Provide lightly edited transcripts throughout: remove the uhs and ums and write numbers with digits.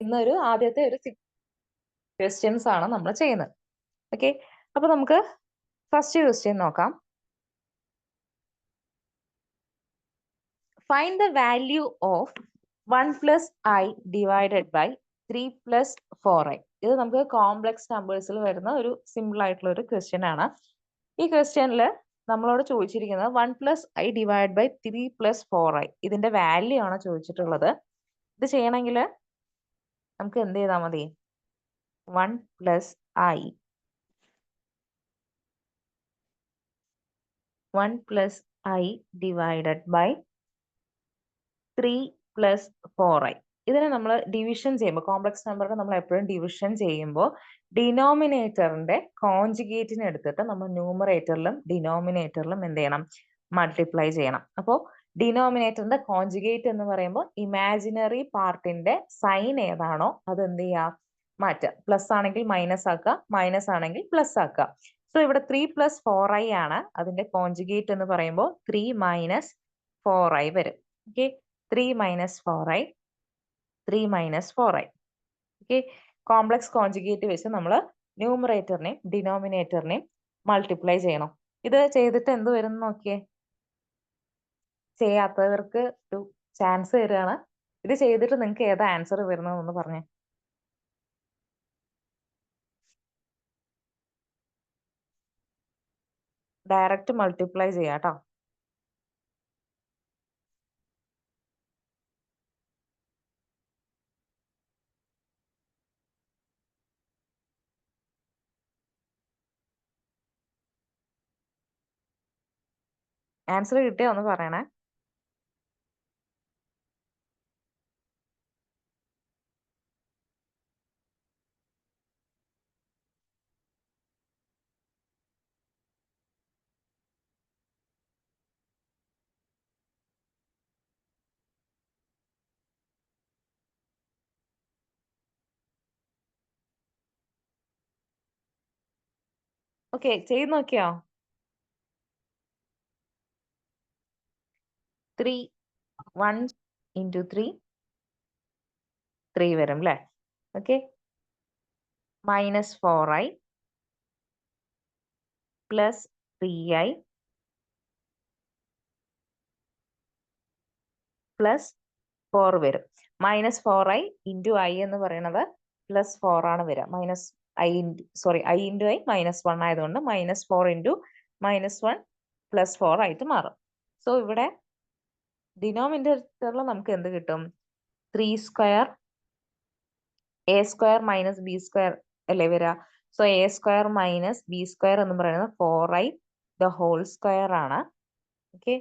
ഇന്നൊരു ആദ്യത്തെ ഒരു 6 ക്വസ്റ്റ്യൻസ് ആണ് നമ്മൾ ചെയ്യുന്നത്. ഓക്കെ, അപ്പൊ നമുക്ക് ഫസ്റ്റ് ക്വസ്റ്റ്യൻ നോക്കാം. Find the value of 1 plus i divided by 3 plus 4i. ഇത് നമുക്ക് കോംപ്ലക്സ് നമ്പേഴ്സിൽ വരുന്ന ഒരു സിമ്പിൾ ആയിട്ടുള്ള ഒരു ക്വസ്റ്റ്യൻ ആണ്. ഈ ക്വസ്റ്റ്യനിൽ നമ്മളോട് ചോദിച്ചിരിക്കുന്നത് 1 plus i divided by 3 plus 4i. ഇതിന്റെ വാല്യൂ ആണ് ചോദിച്ചിട്ടുള്ളത്. ഇത് ചെയ്യണമെങ്കിൽ നമുക്ക് എന്ത് ചെയ്താൽ മതി? 1 plus i 1 plus i divided by 3 plus 4i. ഇതിനെ നമ്മൾ ഡിവിഷൻ ചെയ്യുമ്പോൾ, കോംപ്ലക്സ് നമ്പറിനെ നമ്മൾ എപ്പോഴും ഡിവിഷൻ ചെയ്യുമ്പോൾ ഡിനോമിനേറ്ററിന്റെ കോൺജുഗേറ്റിനെ എടുത്തിട്ട് നമ്മൾ ന്യൂമറേറ്ററിലും ഡിനോമിനേറ്ററിലും എന്ത് ചെയ്യണം? മൾട്ടിപ്ലൈ ചെയ്യണം. അപ്പോൾ ഡിനോമിനേറ്ററിന്റെ കോൺജുഗേറ്റ് എന്ന് പറയുമ്പോൾ ഇമാജിനറി പാർട്ടിന്റെ സൈൻ ഏതാണോ അത് എന്ത് ചെയ്യുക? മാറ്റുക. പ്ലസ് ആണെങ്കിൽ മൈനസ് ആക്കുക, മൈനസ് ആണെങ്കിൽ പ്ലസ് ആക്കുക. സോ ഇവിടെ 3 plus 4i ആണ്. അതിന്റെ കോൺജുഗേറ്റ് എന്ന് പറയുമ്പോൾ 3 minus 4i വരും. Okay, 3 minus 4i, 3 minus 4i. Okay, complex conjugate വെച്ച് നമ്മൾ ന്യൂമറേറ്ററിനെയും ഡിനോമിനേറ്ററിനെയും മൾട്ടിപ്ലൈ ചെയ്യണം. ഇത് ചെയ്തിട്ട് എന്ത് വരും നോക്കിയേ. ചെയ്യാത്തവർക്ക് ഒരു ചാൻസ് തരികയാണ്. ഇത് ചെയ്തിട്ട് നിങ്ങൾക്ക് ഏതാ ആൻസർ വരുന്നതെന്ന് പറഞ്ഞേ. ഡയറക്റ്റ് മൾട്ടിപ്ലൈ ചെയ്യാം കേട്ടോ. ആൻസർ കിട്ടിയോ ഒന്ന് പറയണേ. ഓക്കെ, ചെയ്ത് നോക്കിയോ? 3 1 into 3 3 വരും അല്ലേ? Okay, minus 4i plus 3i plus 4 വരും. മൈനസ് 4i ഇൻറ്റു ഐ എന്ന് പറയുന്നത് പ്ലസ് 4 ആണ് വരിക. Minus I into I minus 1 ആയതുകൊണ്ട് മൈനസ് 4 ഇൻറ്റു മൈനസ് 1 പ്ലസ് 4 ആയിട്ട് മാറും. സോ ഇവിടെ ഡിനോമിനേറ്ററിൽ നമുക്ക് എന്ത് കിട്ടും? 3 square A square minus B square അല്ലേ വരിക. So A square minus B square എന്ന് പറയുന്നത് 4i ദ ഹോൾ സ്ക്വയർ ആണ്. Okay,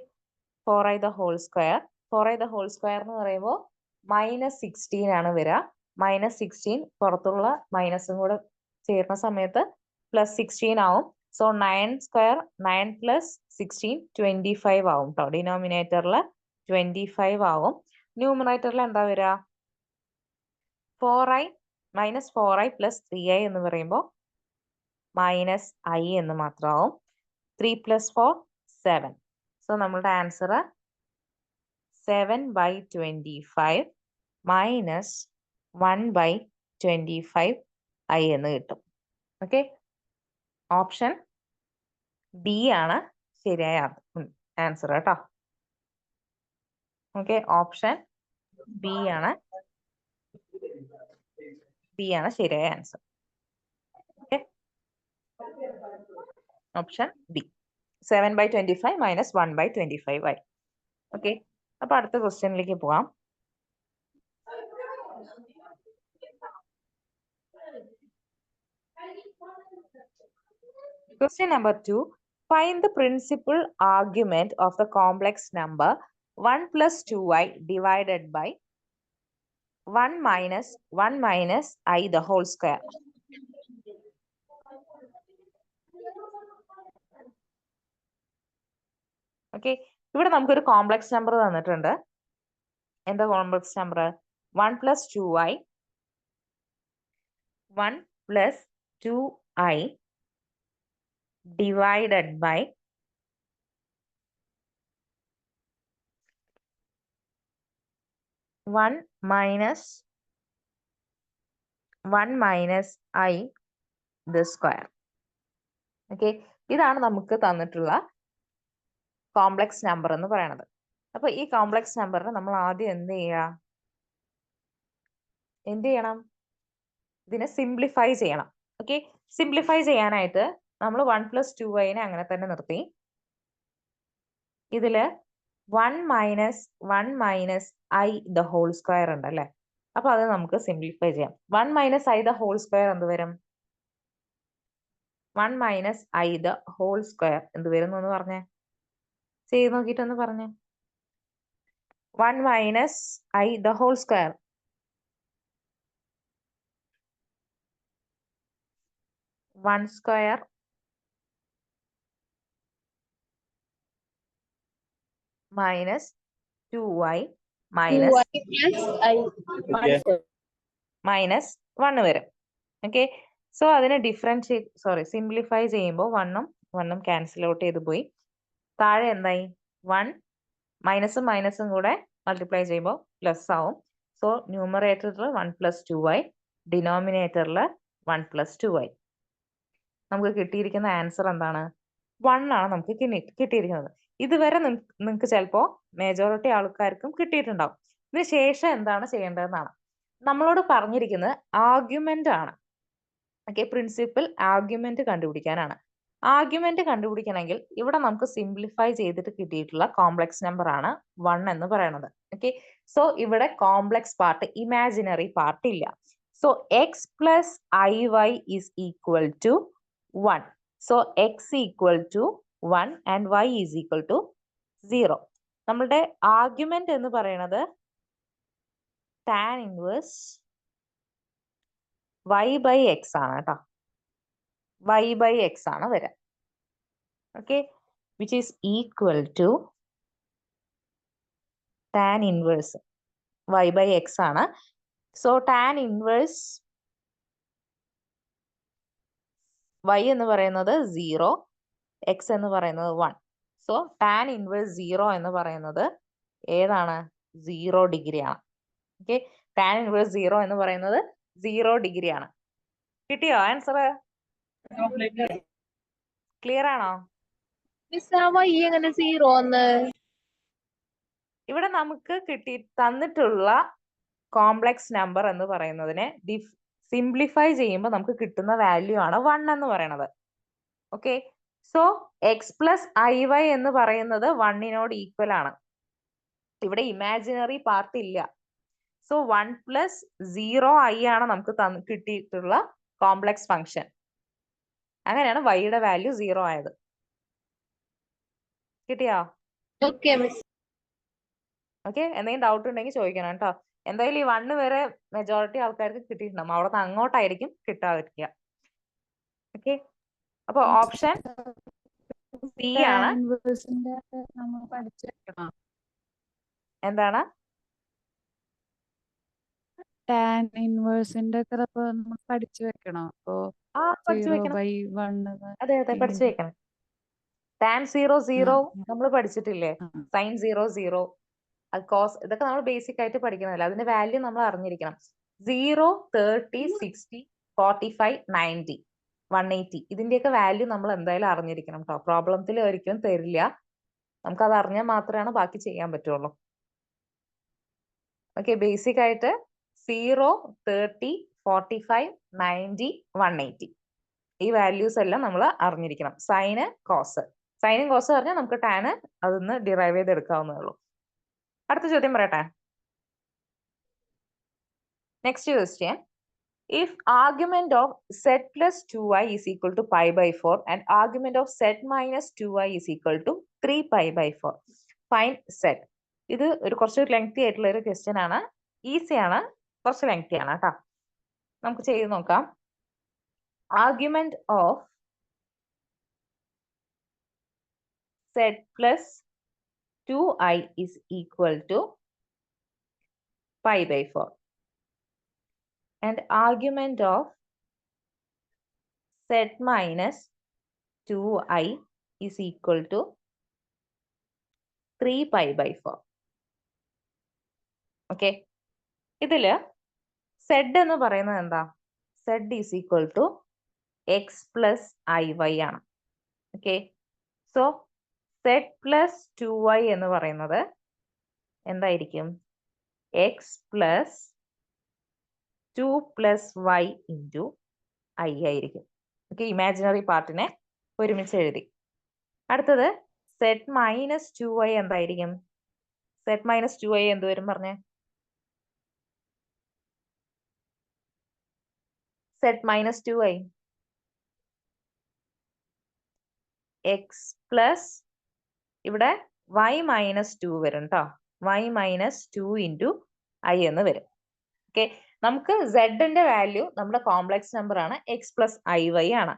4i the whole square. 4i the whole square എന്ന് പറയുമ്പോൾ മൈനസ് 16 ആണ് വരിക. മൈനസ് 16 പുറത്തുള്ള മൈനസും കൂടെ ചേർന്ന സമയത്ത് പ്ലസ് 16 ആവും. സോ 9 സ്ക്വയർ 9 പ്ലസ് 16 25 ആവും കേട്ടോ. ഡിനോമിനേറ്ററിൽ 25 ആവും. ന്യൂമറേറ്ററിൽ എന്താ വരിക? 4i minus 4i plus 3i എന്ന് പറയുമ്പോൾ മൈനസ് ഐ എന്ന് മാത്രമാവും. 3 പ്ലസ് 4 7. സോ നമ്മളുടെ ആൻസർ 7/25 മൈനസ് 1/25 i എന്ന് കിട്ടും. ഓക്കെ, ഓപ്ഷൻ ബി ആണ് ശരിയായ ആൻസർ കേട്ടോ. ഓക്കെ, ഓപ്ഷൻ ബി ആണ് ശരിയായ answer. Okay, option B 7/25 minus 1/25 ആയി. ഓക്കെ, അപ്പൊ അടുത്ത ക്വസ്റ്റ്യനിലേക്ക് പോവാം. Question number 2. Find the principal argument of the complex number 1 plus 2i divided by 1 minus I the whole square. Okay, ഇവിടെ നമുക്കൊരു കോംപ്ലക്സ് നമ്പർ തന്നിട്ടുണ്ട്. എന്താ complex number? 1 plus 2i 1 plus 2i divided by 1 minus 1 minus I the square. Okay, ഇതാണ് നമുക്ക് തന്നിട്ടുള്ള complex number എന്ന് പറയുന്നത്. അപ്പൊ ഈ കോംപ്ലക്സ് നമ്പറിനെ നമ്മൾ ആദ്യം എന്ത് ചെയ്യണം? ഇതിനെ സിംപ്ലിഫൈ ചെയ്യണം. ഓക്കെ, സിംപ്ലിഫൈ ചെയ്യാനായിട്ട് നമ്മൾ 1 + 2y അങ്ങനെ തന്നെ നിർത്തി. ഇതില് 1 minus I the whole square ഉണ്ട് അല്ലെ. അപ്പൊ അത് നമുക്ക് സിംപ്ലിഫൈ ചെയ്യാം. 1 minus I the whole square എന്ത് വരും? 1 minus I the whole square എന്ത് വരും എന്ന് പറഞ്ഞേ, ചെയ്ത് നോക്കിയിട്ടൊന്ന് പറഞ്ഞേ. 1 minus I the whole square, 1 square minus 2y minus minus 1 വരും. ഓക്കെ, സോ അതിനെ സിംപ്ലിഫൈ ചെയ്യുമ്പോൾ 1 ഉം 1 ക്യാൻസൽ ഔട്ട് ചെയ്ത് പോയി. താഴെ എന്തായി? 1 മൈനസും മൈനസും കൂടെ മൾട്ടിപ്ലൈ ചെയ്യുമ്പോൾ പ്ലസ് ആവും. സോ ന്യൂമറേറ്ററിൽ 1 + 2y, ഡിനോമിനേറ്ററിൽ 1 + 2y. നമുക്ക് കിട്ടിയിരിക്കുന്ന ആൻസർ എന്താണ്? 1 ആണ് നമുക്ക് കിട്ടിയിരിക്കുന്നത്. ഇതുവരെ നിങ്ങൾക്ക് ചിലപ്പോ മെജോറിറ്റി ആൾക്കാർക്കും കിട്ടിയിട്ടുണ്ടാവും. ഇതിന് ശേഷം എന്താണ് ചെയ്യേണ്ടതെന്നാണ് നമ്മളോട് പറഞ്ഞിരിക്കുന്നത്. ആർഗ്യുമെന്റ് ആണ്. ഓക്കെ, പ്രിൻസിപ്പൽ ആർഗ്യുമെന്റ് കണ്ടുപിടിക്കാനാണ്. ആർഗ്യുമെന്റ് കണ്ടുപിടിക്കണമെങ്കിൽ ഇവിടെ നമുക്ക് സിംപ്ലിഫൈ ചെയ്തിട്ട് കിട്ടിയിട്ടുള്ള കോംപ്ലക്സ് നമ്പർ ആണ് 1 എന്ന് പറയുന്നത്. ഓക്കെ, സോ ഇവിടെ കോംപ്ലക്സ് പാർട്ട്, ഇമാജിനറി പാർട്ട് ഇല്ല. So x + iy is equal to 1. So x equal to 1 and y is equal to 0. നമ്മളുടെ ആർഗ്യുമെന്റ് എന്ന് പറയുന്നത് tan inverse y/x ആണ് കേട്ടോ. y/x ആണ് വരിക. Okay, which is equal to tan inverse y/x ആണ്. So tan inverse y എന്ന് പറയുന്നത് 0, x എന്ന് പറയുന്നത് 1. സോ tan inverse 0 എന്ന് പറയുന്നത് ഏതാണ്? 0 ഡിഗ്രി ആണ്. ഓക്കെ, tan inverse 0 എന്ന് പറയുന്നത് 0 ഡിഗ്രി ആണ്. കിട്ടിയോ ആൻസർ? ക്ലിയർ ആണോ? ഇവിടെ നമുക്ക് തന്നിട്ടുള്ള കോംപ്ലക്സ് നമ്പർ എന്ന് പറയുന്നതിനെ സിംപ്ലിഫൈ ചെയ്യുമ്പോൾ നമുക്ക് കിട്ടുന്ന വാല്യൂ ആണ് 1 എന്ന് പറയുന്നത്. ഓക്കെ, സോ x + iy എന്ന് പറയുന്നത് 1 ഈക്വൽ ആണ്. ഇവിടെ ഇമാജിനറി പാർട്ട് ഇല്ല. സോ 1 + 0i ആണ് നമുക്ക് കിട്ടിയിട്ടുള്ള കോംപ്ലക്സ് ഫംഗ്ഷൻ. അങ്ങനെയാണ് y-യുടെ വാല്യൂ 0 ആയത്. കിട്ടിയോ? ഓക്കെ, എന്തെങ്കിലും ഡൗട്ട് ഉണ്ടെങ്കിൽ ചോദിക്കണം കേട്ടോ. എന്തായാലും ഈ 1 വരെ മെജോറിറ്റി ആൾക്കാർക്ക് കിട്ടിയിട്ടുണ്ടാവും. അവിടെ നിന്ന് അങ്ങോട്ടായിരിക്കും കിട്ടാതിരിക്കുക. ഓക്കെ, അപ്പൊ ഓപ്ഷൻ സി ആണ്. എന്താണ്? ടാൻ ഇൻവേഴ്സിന്റെ പഠിച്ചു വെക്കണം. അതെ പഠിച്ചു വെക്കണം. tan 0 0 നമ്മൾ പഠിച്ചിട്ടില്ലേ? sin 0 0, കോസ്, ഇതൊക്കെ നമ്മൾ ബേസിക് ആയിട്ട് പഠിക്കുന്നതല്ല. അതിന്റെ വാല്യൂ നമ്മൾ അറിഞ്ഞിരിക്കണം. 0, 30, 60, 45, 90, 180 ഇതിന്റെയൊക്കെ വാല്യൂ നമ്മൾ എന്തായാലും അറിഞ്ഞിരിക്കണം കേട്ടോ. പ്രോബ്ലത്തിൽ ഒരിക്കലും തരില്ല. നമുക്ക് അത് അറിഞ്ഞാൽ മാത്രമാണ് ബാക്കി ചെയ്യാൻ പറ്റുള്ളൂ. ഓക്കെ, ബേസിക് ആയിട്ട് 0, 30, 45, 90, 180 ഈ വാല്യൂസ് എല്ലാം നമ്മൾ അറിഞ്ഞിരിക്കണം. Sign, cos. സൈനും കോസ് പറഞ്ഞാൽ നമുക്ക് ടാന് അതൊന്ന് ഡിറൈവ് ചെയ്തെടുക്കാവുന്നതേ ഉള്ളൂ. അടുത്ത ചോദ്യം പറയട്ടെ. Next question. If argument of z + 2y is equal to π/4 and argument of z - 2y is equal to 3π/4, find z. ഇത് കുറച്ച് ലെങ്തി ആയിട്ടുള്ള ഒരു ക്വസ്റ്റ്യൻ ആണ്. ഈസി ആണ്, കുറച്ച് ലെങ്തി ആണ് കേട്ടോ. നമുക്ക് ചെയ്ത് നോക്കാം. Argument of z + 2i is equal to π/4 and argument of z - 2i is equal to 3π/4. Okay, ഇതില് z എന്ന് പറയുന്നത് എന്താ? z is equal to X plus I y ആണ്. Okay, so z plus 2y എന്ന് പറയുന്നത് എന്തായിരിക്കും? X plus 2 plus Y into i ആയിരിക്കും. Okay, imaginary പാർട്ടിനെ ഒരുമിച്ച് എഴുതി. അടുത്തത് z മൈനസ് 2y എന്തായിരിക്കും? z മൈനസ് 2y എന്ത് വരും പറഞ്ഞേ? z minus 2y X plus ഇവിടെ y മൈനസ് 2 വരും കേട്ടോ. y മൈനസ് 2 ഇൻറ്റു ഐ എന്ന് വരും. ഓക്കെ, നമുക്ക് z വാല്യൂ നമ്മുടെ കോംപ്ലക്സ് നമ്പർ ആണ്, എക്സ് പ്ലസ് ഐ വൈ ആണ്.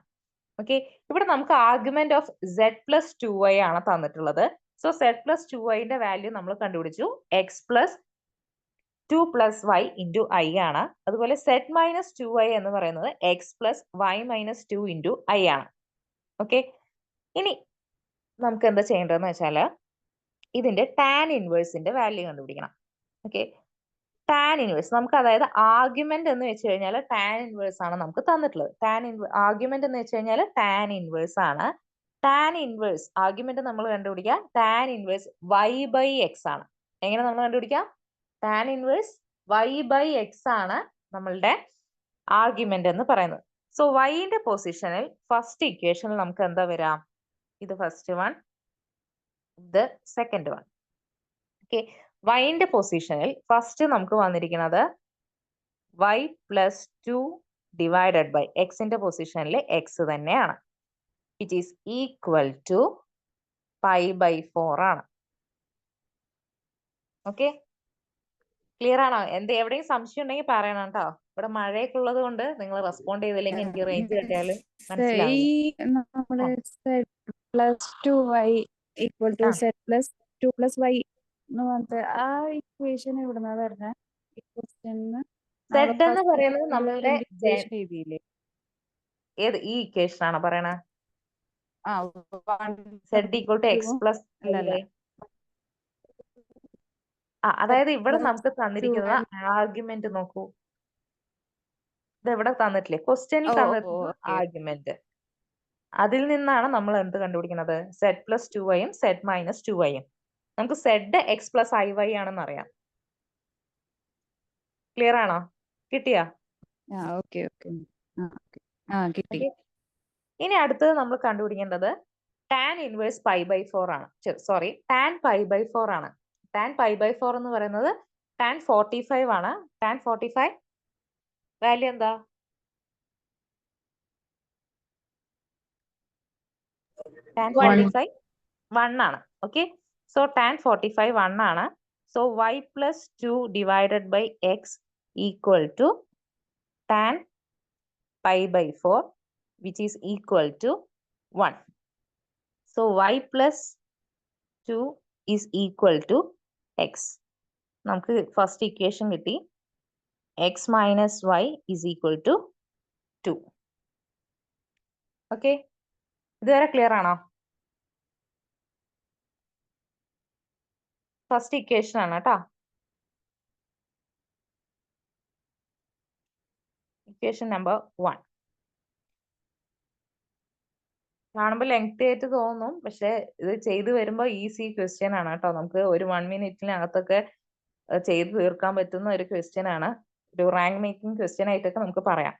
ഓക്കെ, ഇവിടെ നമുക്ക് argument of z plus 2y ആണ് തന്നിട്ടുള്ളത്. So z plus 2y value നമ്മൾ കണ്ടുപിടിച്ചു, X plus 2 plus Y into I ആണ്. അതുപോലെ z മൈനസ് 2y എന്ന് പറയുന്നത് X plus Y minus 2 into I ആണ്. ഓക്കെ, ഇനി നമുക്ക് എന്താ ചെയ്യേണ്ടതെന്ന് വെച്ചാൽ ഇതിന്റെ ടാൻ ഇൻവേഴ്സിന്റെ വാല്യൂ കണ്ടുപിടിക്കണം. ഓക്കെ, ടാൻ ഇൻവേഴ്സ് നമുക്ക്, അതായത് ആർഗ്യുമെന്റ് എന്ന് വെച്ച് കഴിഞ്ഞാൽ ടാൻ ഇൻവേഴ്സ് ആണ് നമുക്ക് തന്നിട്ടുള്ളത്. ആർഗ്യുമെന്റ് എന്ന് വെച്ച് കഴിഞ്ഞാൽ ടാൻ ഇൻവേഴ്സ് ആണ്. ടാൻ ഇൻവേഴ്സ് ആർഗ്യുമെന്റ് നമ്മൾ കണ്ടുപിടിക്കുക, tan inverse y by X ആണ്. എങ്ങനെ നമ്മൾ കണ്ടുപിടിക്കാം? Tan inverse y by X ആണ് നമ്മളുടെ ആർഗ്യുമെന്റ് എന്ന് പറയുന്നത്. സോ ന്റെ പൊസിഷനിൽ ഫസ്റ്റ് ഇക്വേഷനിൽ നമുക്ക് എന്താ വരാം? ഇത് ഫസ്റ്റ് വൺ, ഇത് സെക്കൻഡ് വൺ. ഓക്കെ, ന്റെ പൊസിഷനിൽ ഫസ്റ്റ് നമുക്ക് വന്നിരിക്കുന്നത് y പ്ലസ് 2 ഡിവൈഡഡ് ബൈ എക്സിന്റെ പൊസിഷനിൽ എക്സ് തന്നെയാണ്. It is equal to pi by 4 ആണ്. ഓക്കെ, ക്ലിയർ ആണോ? എവിടെയും സംശയം ഉണ്ടെങ്കിൽ പറയണം കേട്ടോ. ഇവിടെ മഴയൊക്കെ ഉള്ളത് കൊണ്ട് നിങ്ങൾ റെസ്പോണ്ട് ചെയ്തില്ലെങ്കിൽ എനിക്ക് റേഞ്ച് കിട്ടിയാലും മനസ്സിലാവില്ല. നമ്മള് z plus 2y equal to z plus 2 plus y എന്ന് പറഞ്ഞിട്ട് ആ ഇക്വേഷൻ എവിടുന്നാ വരുന്നത്? ഈ ക്വസ്റ്റ്യന് z എന്ന് പറയുന്നത് നമ്മളുടെ രീതിയില് ഏത് ഈ ഇക്വേഷൻ ആണോ പറയണേ? z equal to X plus അതായത് ഇവിടെ നമുക്ക് തന്നിരിക്കുന്ന ആർഗ്യുമെന്റ് നോക്കൂ, ഇത് ഇവിടെ തന്നിട്ടില്ലേ? ക്വസ്റ്റ്യനിൽ തന്നിട്ടുള്ള ആർഗ്യുമെന്റ്, അതിൽ നിന്നാണ് നമ്മൾ എന്ത് കണ്ടുപിടിക്കുന്നത്? z plus 2y z minus 2y. നമുക്ക് z X plus I Y ആണെന്ന് അറിയാം. ക്ലിയർ ആണോ? കിട്ടിയാ? ഇനി അടുത്തത് നമ്മൾ കണ്ടുപിടിക്കേണ്ടത് ടാൻ ഇൻവേഴ്സ് പൈ ബൈ 4 ആണ്. സോറി, ടാൻ പൈ ബൈ 4 ആണ്. ടാൻ പൈ ബൈ 4 എന്ന് പറയുന്നത് ടാൻ 45 ആണ്. ടാൻ 45 വാല്യൂ എന്താ? ടാൻ 45 1 ആണ്. ഓക്കെ, സോ ടാൻ 45 1 ആണ്. So y plus 2 divided by X equal to tan pi by 4 which is equal to 1. So y plus 2 is equal to X. നമുക്ക് first equation കിട്ടി, X minus Y is equal to 2. Okay, ഇതുവരെ clear ആണോ? First equation ആണ് കേട്ടോ. Equation number 1 കാണുമ്പോൾ lengthy ആയിട്ട് തോന്നും, പക്ഷെ ഇത് ചെയ്തു വരുമ്പോൾ ഈസി ക്വസ്റ്റ്യൻ ആണ് കേട്ടോ. നമുക്ക് ഒരു 1 മിനിറ്റിനകത്തൊക്കെ ചെയ്തു തീർക്കാൻ പറ്റുന്ന ഒരു ക്വസ്റ്റ്യൻ ആണ്. ഒരു റാങ്ക് മേക്കിംഗ് ക്വസ്റ്റ്യൻ ആയിട്ടൊക്കെ നമുക്ക് പറയാം.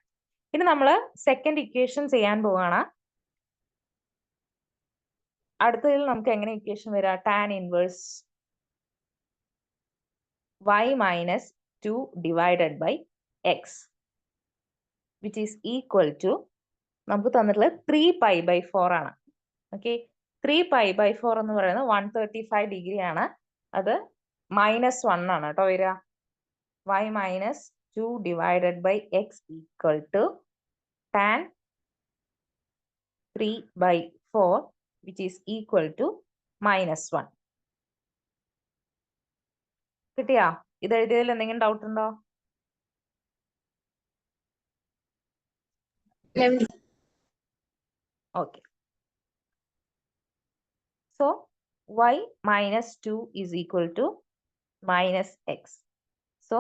ഇനി നമ്മൾ സെക്കൻഡ് ഇക്വേഷൻ ചെയ്യാൻ പോവാണ്. അടുത്തതിൽ നമുക്ക് എങ്ങനെ ഇക്വേഷൻ വരാം? Tan inverse y minus 2 divided by X which is equal to, നമുക്ക് തന്നിട്ടുള്ളത് 3 പൈ ബൈ 4 ആണ്. ഓക്കെ, 3 പൈ ബൈ 4 എന്ന് പറയുന്നത് 135 ഡിഗ്രി ആണ്. അത് മൈനസ് 1 ആണ് കേട്ടോ വരിക. y minus 2 divided by X equal to tan 3 by 4 which is equal to minus 1. കിട്ടിയാ? ഇത് എഴുതിയതിൽ എന്തെങ്കിലും ഡൗട്ട് ഉണ്ടോ? Okay. So y minus 2 is equal to minus x. So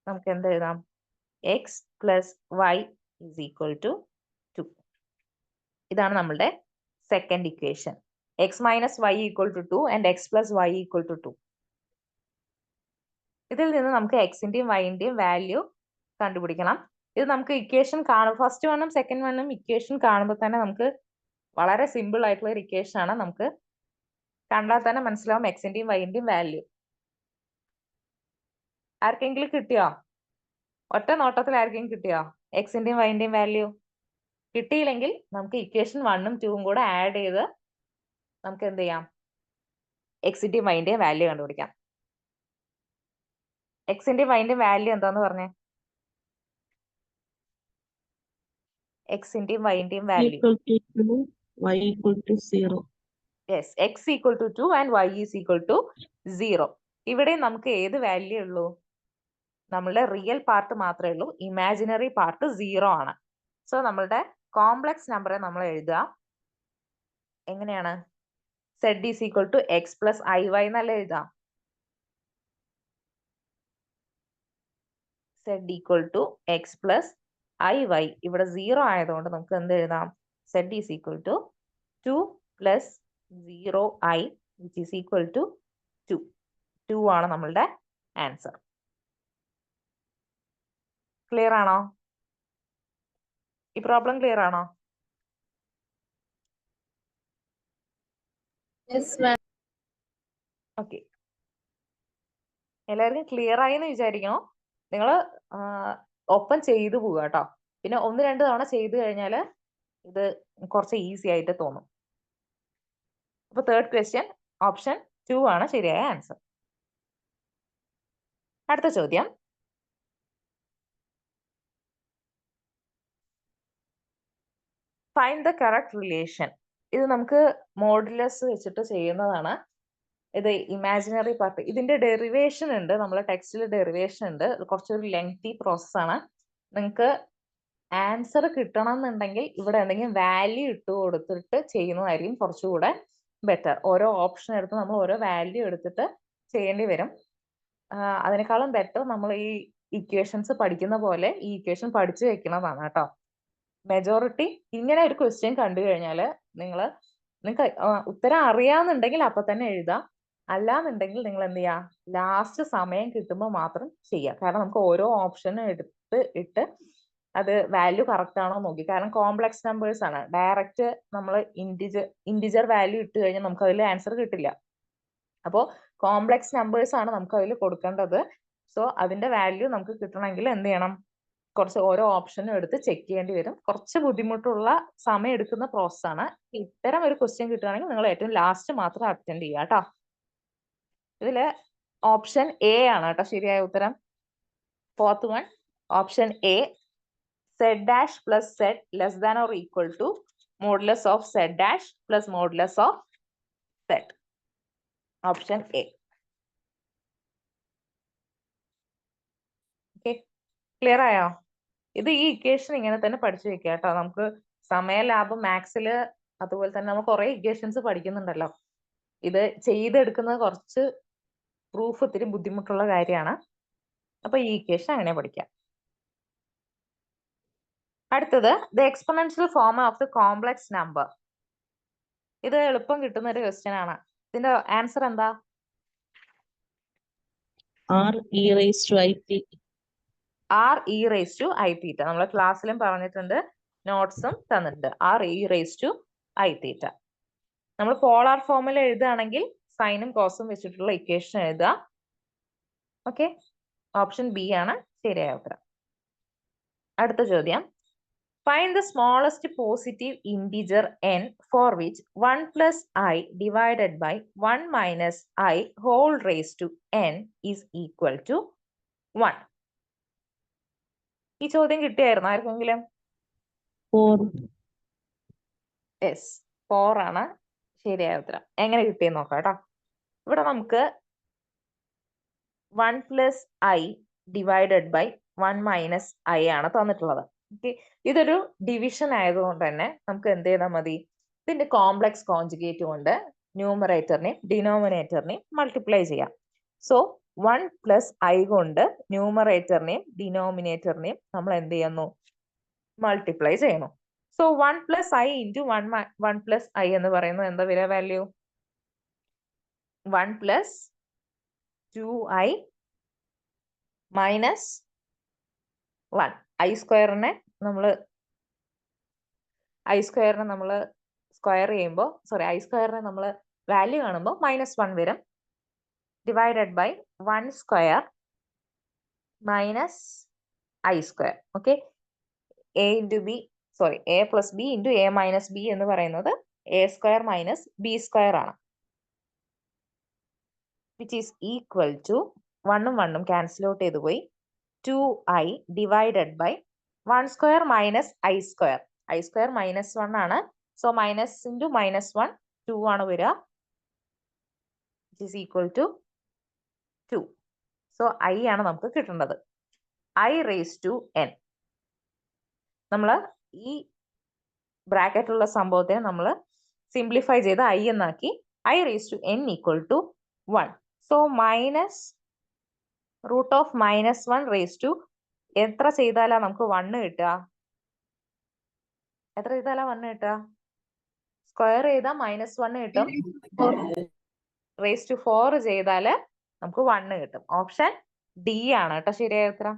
നമുക്ക് എന്ത് എഴുതാം? X plus y is equal to 2. ഇതാണ് നമ്മളുടെ second equation. X minus y equal to 2 and x plus y equal to 2. ഇതിൽ നിന്ന് നമുക്ക് എക്സിന്റെയും വൈന്റെയും വാല്യൂ കണ്ടുപിടിക്കണം. ഇത് നമുക്ക് ഇക്വേഷൻ കാണും, ഫസ്റ്റ് വണ്ണും സെക്കൻഡ് വണ്ണും ഇക്വേഷൻ കാണുമ്പോൾ തന്നെ നമുക്ക് വളരെ സിമ്പിൾ ആയിട്ടുള്ള ഒരു ഇക്വേഷൻ ആണ്. നമുക്ക് കണ്ടാൽ തന്നെ മനസ്സിലാവും എക്സിന്റെയും വൈന്റെയും വാല്യൂ. ആർക്കെങ്കിലും കിട്ടിയോ? ഒറ്റ നോട്ടത്തിൽ ആർക്കെങ്കിലും കിട്ടിയോ എക്സിന്റെയും വൈന്റെയും വാല്യൂ? കിട്ടിയില്ലെങ്കിൽ നമുക്ക് ഇക്വേഷൻ 1ഉം 2ഉം കൂടെ ആഡ് ചെയ്ത് നമുക്ക് എന്ത് ചെയ്യാം, എക്സിന്റെയും വൈന്റെയും വാല്യൂ കണ്ടുപിടിക്കാം. എക്സിന്റെയും വൈന്റെയും വാല്യൂ എന്താന്ന് പറഞ്ഞേ? എക്സിന്റെയും വൈന്റെയും value y equal to 0. Yes, x equal to 2 and y is equal to 0. ഇവിടെ നമുക്ക് ഏത് വാല്യൂ ഉള്ളൂ? നമ്മളുടെ റിയൽ പാർട്ട് മാത്രമേ ഉള്ളൂ, ഇമാജിനറി പാർട്ട് 0 ആണ്. സോ നമ്മളുടെ കോംപ്ലക്സ് നമ്പറെ നമ്മൾ എഴുതുക എങ്ങനെയാണ്? z is equal to X plus I y എന്നല്ല എഴുതാം. z equal to X plus I y. ഇവിടെ 0 ആയതുകൊണ്ട് നമുക്ക് എന്ത് എഴുതാം? z is equal to 2 plus 0i which is equal to 2. 2 ആണ് നമ്മളുടെ ആൻസർ. ക്ലിയർ ആണോ? ഈ പ്രോബ്ലം ക്ലിയർ ആണോ? ഓക്കെ, എല്ലാവർക്കും ക്ലിയർ ആയി എന്ന് വിചാരിക്കണോ? നിങ്ങൾ ഒപ്പം ചെയ്തു പോവുക കേട്ടോ. പിന്നെ 1-2 തവണ ചെയ്തു കഴിഞ്ഞാൽ ഇത് കുറച്ച് ഈസി ആയിട്ട് തോന്നും. അപ്പൊ തേർഡ് ക്വസ്റ്റ്യൻ ഓപ്ഷൻ 2 ആണ് ശരിയായ ആൻസർ. അടുത്ത ചോദ്യം, ഫൈൻഡ് ദ കറക്റ്റ് റിലേഷൻ. ഇത് നമുക്ക് മോഡുലസ് വെച്ചിട്ട് ചെയ്യുന്നതാണ്. ഇത് ഇമാജിനറി പാർട്ട്, ഇതിന്റെ ഡെറിവേഷൻ ഉണ്ട്, നമ്മളെ ടെക്സ്റ്റിൽ ഡെറിവേഷൻ ഉണ്ട്. കുറച്ചൊരു ലെങ്തി പ്രോസസ് ആണ്. നിങ്ങൾക്ക് ആൻസർ കിട്ടണം എന്നുണ്ടെങ്കിൽ ഇവിടെ എന്തെങ്കിലും വാല്യൂ ഇട്ട് കൊടുത്തിട്ട് ചെയ്യുന്നതായിരിക്കും കുറച്ചുകൂടെ ബെറ്റർ. ഓരോ ഓപ്ഷൻ എടുത്ത് നമ്മൾ ഓരോ വാല്യൂ എടുത്തിട്ട് ചെയ്യേണ്ടി വരും. അതിനേക്കാളും ബെറ്റർ നമ്മൾ ഈ ഇക്വേഷൻസ് പഠിക്കുന്ന പോലെ ഈ ഇക്വേഷൻ പഠിച്ചു വെക്കുന്നതാണ് കേട്ടോ. മെജോറിറ്റി ഇങ്ങനെ ഒരു ക്വസ്റ്റ്യൻ കണ്ടു കഴിഞ്ഞാൽ നിങ്ങൾക്ക് ഉത്തരം അറിയാന്നുണ്ടെങ്കിൽ അപ്പൊ തന്നെ എഴുതാം. അല്ലാന്നുണ്ടെങ്കിൽ നിങ്ങൾ എന്ത് ചെയ്യാം, ലാസ്റ്റ് സമയം കിട്ടുമ്പോൾ മാത്രം ചെയ്യാം. കാരണം നമുക്ക് ഓരോ ഓപ്ഷനും എടുത്ത് ഇട്ട് അത് വാല്യൂ കറക്റ്റ് ആണോ നോക്കി. കാരണം കോംപ്ലക്സ് നമ്പേഴ്സ് ആണ്. ഡയറക്റ്റ് നമ്മൾ ഇൻറ്റിജർ വാല്യൂ ഇട്ട് കഴിഞ്ഞാൽ നമുക്ക് അതിൽ ആൻസർ കിട്ടില്ല. അപ്പോൾ കോംപ്ലക്സ് നമ്പേഴ്സ് ആണ് നമുക്ക് അതിൽ കൊടുക്കേണ്ടത്. സോ അതിന്റെ വാല്യൂ നമുക്ക് കിട്ടണമെങ്കിൽ എന്ത് ചെയ്യണം, കുറച്ച് ഓരോ ഓപ്ഷനും എടുത്ത് ചെക്ക് ചെയ്യേണ്ടി വരും. കുറച്ച് ബുദ്ധിമുട്ടുള്ള സമയം എടുക്കുന്ന പ്രോസസ് ആണ്. ഇത്തരം ഒരു ക്വസ്റ്റ്യൻ കിട്ടുകയാണെങ്കിൽ നിങ്ങൾ ഏറ്റവും ലാസ്റ്റ് മാത്രം അറ്റൻഡ് ചെയ്യുക കേട്ടോ. ഇതില് ഓപ്ഷൻ എ ആണ് കേട്ടോ ശരിയായ ഉത്തരം. Fourth one, option A, z dash plus z less than or equal to modulus of z dash plus modulus of z. Option A. Okay, clear ആയോ? ഇത് ഈ ഇക്വേഷൻ ഇങ്ങനെ തന്നെ പഠിച്ചു വെക്കുക കേട്ടോ. നമുക്ക് സമയ ലാഭം മാത്സിൽ അതുപോലെ തന്നെ നമ്മൾ കുറെ ഇക്വേഷൻസ് പഠിക്കുന്നുണ്ടല്ലോ. ഇത് ചെയ്തെടുക്കുന്നത് കുറച്ച് പ്രൂഫ് ഒത്തിരി ബുദ്ധിമുട്ടുള്ള കാര്യമാണ്. അപ്പൊ ഈ ഇക്വേഷൻ അങ്ങനെ പഠിക്കാം. അടുത്തത് the exponential form of the complex number. ഇത് എളുപ്പം കിട്ടുന്ന ഒരു ക്വസ്റ്റ്യൻ ആണ്. ഇതിന്റെ ആൻസർ എന്താ? r e raised to i theta. r e raised to i theta. നമ്മൾ ക്ലാസ്സിലും പറഞ്ഞിട്ടുണ്ട്, നോട്ട്സും തന്നിട്ടുണ്ട്. r e raised to i theta. നമ്മൾ പോളാർ ഫോമിൽ എഴുതുകയാണെങ്കിൽ സൈനും കോസും വെച്ചിട്ടുള്ള ഇക്വേഷൻ എഴുതുക. ഓക്കെ, ഓപ്ഷൻ ബി ആണ് ശരിയായ ഉത്തരം. അടുത്ത ചോദ്യം, find the smallest positive integer n for which 1 plus I divided by 1 minus I whole raised to n is equal to 1. ഈ ചോദ്യം കിട്ടിയായിരുന്നു ആർക്കെങ്കിലും? 4. യെസ്, 4 ആണ് ശരിയായ ഉത്തരം. എങ്ങനെ കിട്ടിയെന്ന് നോക്കാം കേട്ടോ. ഇവിടെ നമുക്ക് 1 plus I divided by 1 minus I ആണ് തന്നിട്ടുള്ളത്. ഓക്കെ, ഇതൊരു ഡിവിഷൻ ആയതുകൊണ്ട് തന്നെ നമുക്ക് എന്ത് ചെയ്താൽ മതി, ഇതിന്റെ കോംപ്ലക്സ് കോൺജുഗേറ്റ് കൊണ്ട് ന്യൂമറേറ്ററിനെയും ഡിനോമിനേറ്ററിനെയും മൾട്ടിപ്ലൈ ചെയ്യാം. സോ 1 പ്ലസ് ഐ കൊണ്ട് ന്യൂമറേറ്ററിനെയും ഡിനോമിനേറ്ററിനെയും നമ്മൾ എന്ത് ചെയ്യുന്നു? മൾട്ടിപ്ലൈ ചെയ്യണം. So 1 plus i into 1 plus i എന്ന് പറയുന്നത് എന്താ വരിക value? 1 plus 2i minus 1. I സ്ക്വയറിനെ നമ്മൾ സ്ക്വയർ ചെയ്യുമ്പോൾ ഐ സ്ക്വയറിനെ നമ്മൾ വാല്യൂ കാണുമ്പോൾ -1 വരും. Divided by 1 square minus i square. Okay, a plus b into a minus b എന്ന് പറയുന്നത് a square minus B square ആണ്. വിച്ച് ഈസ് ഈക്വൽ ടു 1 ഉം 1 ഉം ക്യാൻസൽ ഔട്ട് ചെയ്ത് പോയി. 2i divided by 1 square minus i square. I square -1 ആണ്. So minus into -1 2 ആണ് വരിക. Which is equal to 2. So i ആണ് നമുക്ക് കിട്ടേണ്ടത്. I raise to n. നമ്മൾ ഈ ബ്രാക്കറ്റിലുള്ള സംഭവത്തെ നമ്മൾ സിംപ്ലിഫൈ ചെയ്ത് ഐ എന്നാക്കി. I raise to n equal to 1. So minus root of -1 raise to എത്ര ചെയ്താലാ നമുക്ക് 1 കിട്ടുക? എത്ര ചെയ്താലാ 1 കിട്ടുക? സ്ക്വയർ ചെയ്താൽ -1 കിട്ടും. റേസ് ടു 4 ചെയ്താൽ നമുക്ക് 1 കിട്ടും. ഓപ്ഷൻ ഡി ആണ് കേട്ടോ ശരിയായ ഉത്തരം.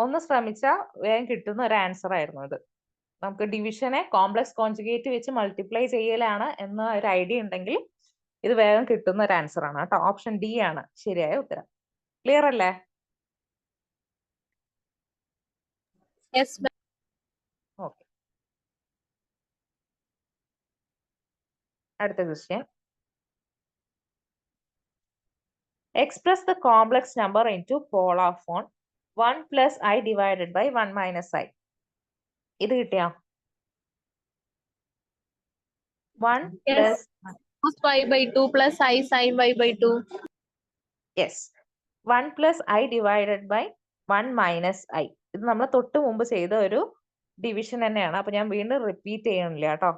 ഒന്ന് ശ്രമിച്ചാൽ വേഗം കിട്ടുന്ന ഒരു ആൻസർ ആയിരുന്നു ഇത്. നമുക്ക് ഡിവിഷനെ കോംപ്ലക്സ് കോൺജുഗേറ്റ് വെച്ച് മൾട്ടിപ്ലൈ ചെയ്യലാണ് എന്ന ഒരു ഐഡിയ ഉണ്ടെങ്കിൽ ഇത് വേഗം കിട്ടുന്ന ഒരു ആൻസർ ആണ് കേട്ടോ. ഓപ്ഷൻ ഡി ആണ് ശരിയായ ഉത്തരം. ക്ലിയർ അല്ലേ? ഓക്കെ, അടുത്ത question. Express the complex number into polar form 1 plus I divided by 1 minus I. ഇത് കിട്ടിയാ? 1 Yes. plus Cos y by 2 plus I sin y by 2. yes 1 plus I divided by 1 minus I. ഇത് നമ്മൾ തൊട്ട് മുമ്പ് ചെയ്ത ഒരു division തന്നെയാണ്. അപ്പൊ ഞാൻ വീണ്ടും റിപ്പീറ്റ് ചെയ്യണില്ല കേട്ടോ.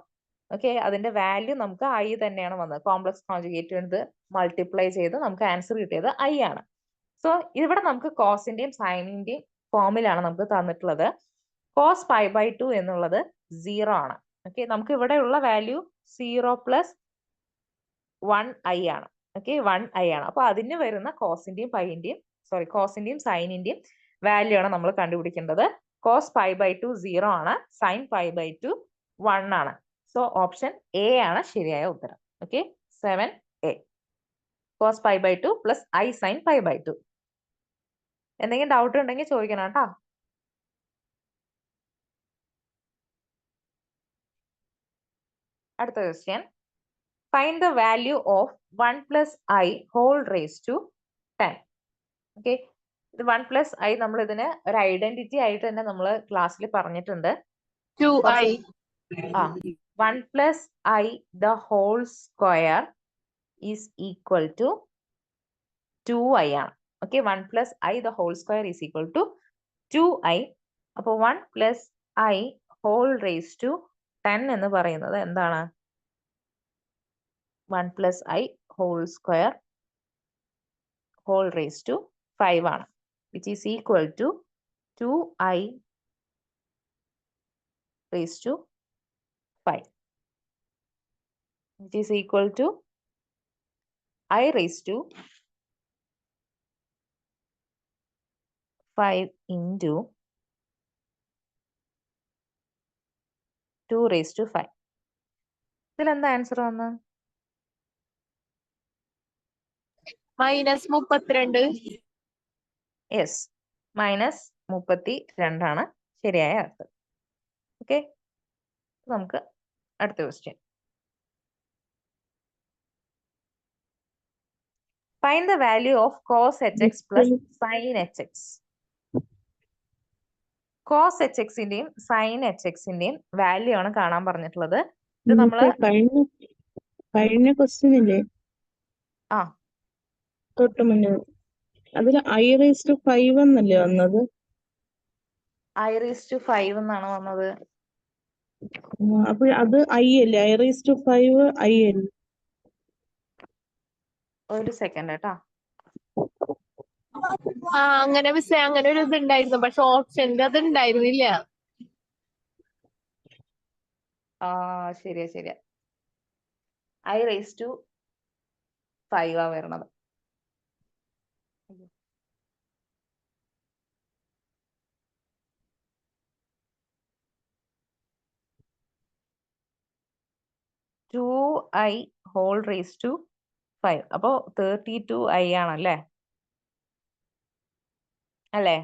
ഓക്കെ, അതിന്റെ വാല്യൂ നമുക്ക് ഐ തന്നെയാണ് വന്നത്. കോംപ്ലക്സ് കോൺജുഗേറ്റ് കൊണ്ട് മൾട്ടിപ്ലൈ ചെയ്ത് നമുക്ക് ആൻസർ കിട്ടിയത് ഐ ആണ്. സോ ഇവിടെ നമുക്ക് കോസിന്റെയും സൈനിന്റെയും ഫോമിലാണ് നമുക്ക് തന്നിട്ടുള്ളത്. കോസ് പൈ ബൈ 2 എന്നുള്ളത് 0 ആണ്. ഓക്കെ, നമുക്ക് ഇവിടെ ഉള്ള വാല്യൂ 0 പ്ലസ് 1i ആണ്. ഓക്കെ, 1i ആണ്. അപ്പൊ അതിന് വരുന്ന കോസിന്റെയും സൈനിന്റെയും വാല്യൂ ആണ് നമ്മൾ കണ്ടുപിടിക്കേണ്ടത്. കോസ് പൈ ബൈ 2 0 ആണ്. സൈൻ പൈ ബൈ 2 1 ആണ്. സോ ഓപ്ഷൻ എ ആണ് ശരിയായ ഉത്തരം. Okay, 7A. Cos pi by 2 plus i sine pi by 2. എന്തെങ്കിലും ഡൗട്ട് ഉണ്ടെങ്കിൽ ചോദിക്കണം കേട്ടോ. അടുത്ത question. Find the value of 1 plus i whole raise to 10. Okay, ഇത് 1 പ്ലസ് ഐ നമ്മൾ ഇതിന് ഒരു ഐഡന്റിറ്റി ആയിട്ട് തന്നെ നമ്മൾ ക്ലാസ്സിൽ പറഞ്ഞിട്ടുണ്ട്. 2i. 1 plus i the whole square is equal to 2i ആണ്. Okay, 1 plus i the whole square is equal to 2i. അപ്പോൾ 1 plus i whole raise to 10 എന്ന് പറയുന്നത് എന്താണ്? 1 plus i whole square whole raise to 5 ആണ്. Which is equal to 2i raise to 5. Which is equal to I raised to 5 into 2 raised to 5. ഇതിൽ എന്താ answer വന്ന്? -32. Yes, -32 ആണ് ശരിയായ answer. Okay, നമുക്ക് അടുത്ത question. Find the value of cos hx plus sin hx. Cos hxന്റെയും sin hxന്റെയും value ആണ് കാണാൻ പറഞ്ഞിട്ടുള്ളത്. ഇത് നമ്മള് കഴിഞ്ഞ ക്വസ്റ്റ്യൻ ഇല്ലേ ആ തൊട്ട് മുന്നേ അതിൽ I raised to 5 എന്നല്ലേ വന്നത്? I raised to 5 എന്നാണ് വന്നത്. അപ്പൊ അത് I അല്ലേ? I raised to 5 I അല്ലേ? ഒരു സെക്കൻഡ് കേട്ടോ. അങ്ങനെ മിസ്സേ അങ്ങനെ ഒരു ഇത് ഉണ്ടായിരുന്നു പക്ഷെ ഓപ്ഷനിൽ അത് ഉണ്ടായിരുന്നില്ല. ശരിയാ ശരിയാ. I raised to 5 ആ വരണത്. 2i whole raised to 5. അപ്പോ 32i ആണല്ലേ? അല്ലേ?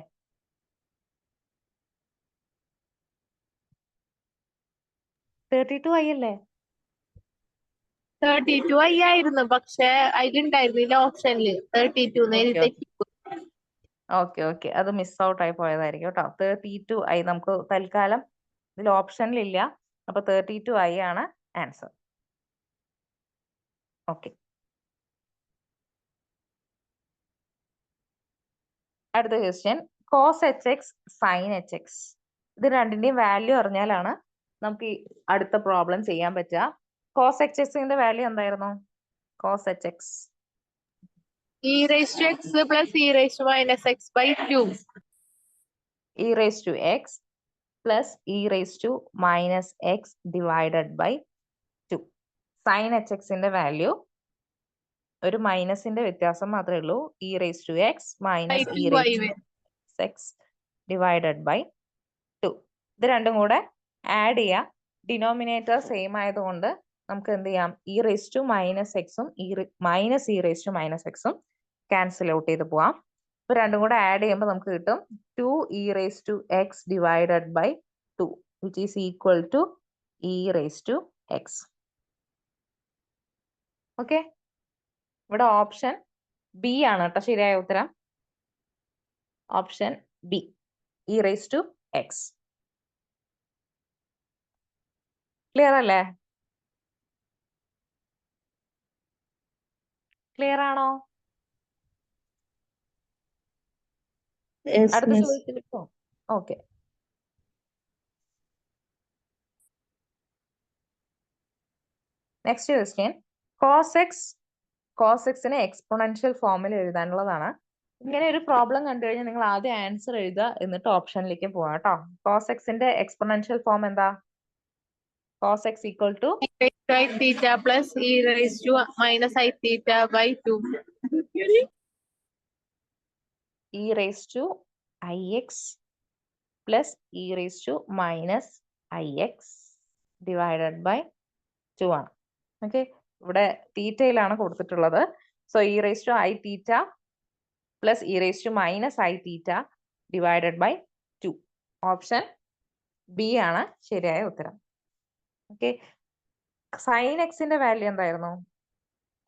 i അല്ലേ? 32i ആയിരുന്നു പക്ഷെ അതിലുണ്ടായിരുന്നില്ല ഓപ്ഷനില് 32 എഴുതി. ഓക്കെ അത് മിസ് ഔട്ട് ആയി പോയതായിരിക്കും കേട്ടോ. 32i നമുക്ക് തൽക്കാലം ഇതിൽ ഓപ്ഷനിലില്ല. അപ്പൊ 32i ആണ് ആൻസർ. ഓക്കെ, അടുത്ത question. Cos h x sine h x, ഇത് രണ്ടിന്റെയും വാല്യൂ അറിഞ്ഞാലാണ് നമുക്ക് ഈ അടുത്ത പ്രോബ്ലം ചെയ്യാൻ പറ്റുക. കോസ് എച്ച് എക്സിന്റെ വാല്യൂ എന്തായിരുന്നു? Cos h x e raised to x plus e raised to minus x by 2. e raised to x plus e raised to minus x divided by 2. Sine h എക്സിന്റെ value ഒരു മൈനസിന്റെ വ്യത്യാസം മാത്രമേ ഉള്ളൂ. e raised to x minus e raised to x divided by 2. ഇത് രണ്ടും കൂടെ add ചെയ്യാം. ഡിനോമിനേറ്റർ സെയിം ആയതുകൊണ്ട് നമുക്ക് എന്ത് ചെയ്യാം? e raised to minus x ഉം minus e raised to minus x ഉം ക്യാൻസൽ ഔട്ട് ചെയ്ത് പോവാം. ഇപ്പൊ രണ്ടും കൂടെ ആഡ് ചെയ്യുമ്പോൾ നമുക്ക് കിട്ടും 2e raised to x divided by 2 which is equal to e raised to x. Okay, ഇവിടെ ഓപ്ഷൻ ബി ആണ് കേട്ടോ ശരിയായ ഉത്തരം. Option B, e raised to x. Clear അല്ലേ? ക്ലിയർ ആണോ? Yes, അടുത്ത miss. ചോദ്യത്തിലേക്കോ? Okay, next question. കോസ് എക്സിനെ എക്സ്പോണൻഷ്യൽ ഫോമിൽ എഴുതാനുള്ളതാണ്. ഇങ്ങനെ ഒരു പ്രോബ്ലം കണ്ടു കഴിഞ്ഞാൽ നിങ്ങൾ ആദ്യം ആൻസർ എഴുതുക, എന്നിട്ട് ഓപ്ഷനിലേക്ക് പോവാം കേട്ടോ. കോസ് എക്സിന്റെ എക്സ്പോണൻഷ്യൽ ഫോം എന്താ? Cos x equal to I theta plus e raised to minus I theta by 2. e raised to ix plus e raised to minus ix divided by 2 ആണ്. ഓക്കെ, ഇവിടെ തീറ്റയിലാണ് കൊടുത്തിട്ടുള്ളത്. So e raised to I theta plus e raised to minus I theta divided by 2. Option B ആണ് ശരിയായ ഉത്തരം. Okay, sign എക്സിന്റെ value എന്തായിരുന്നു?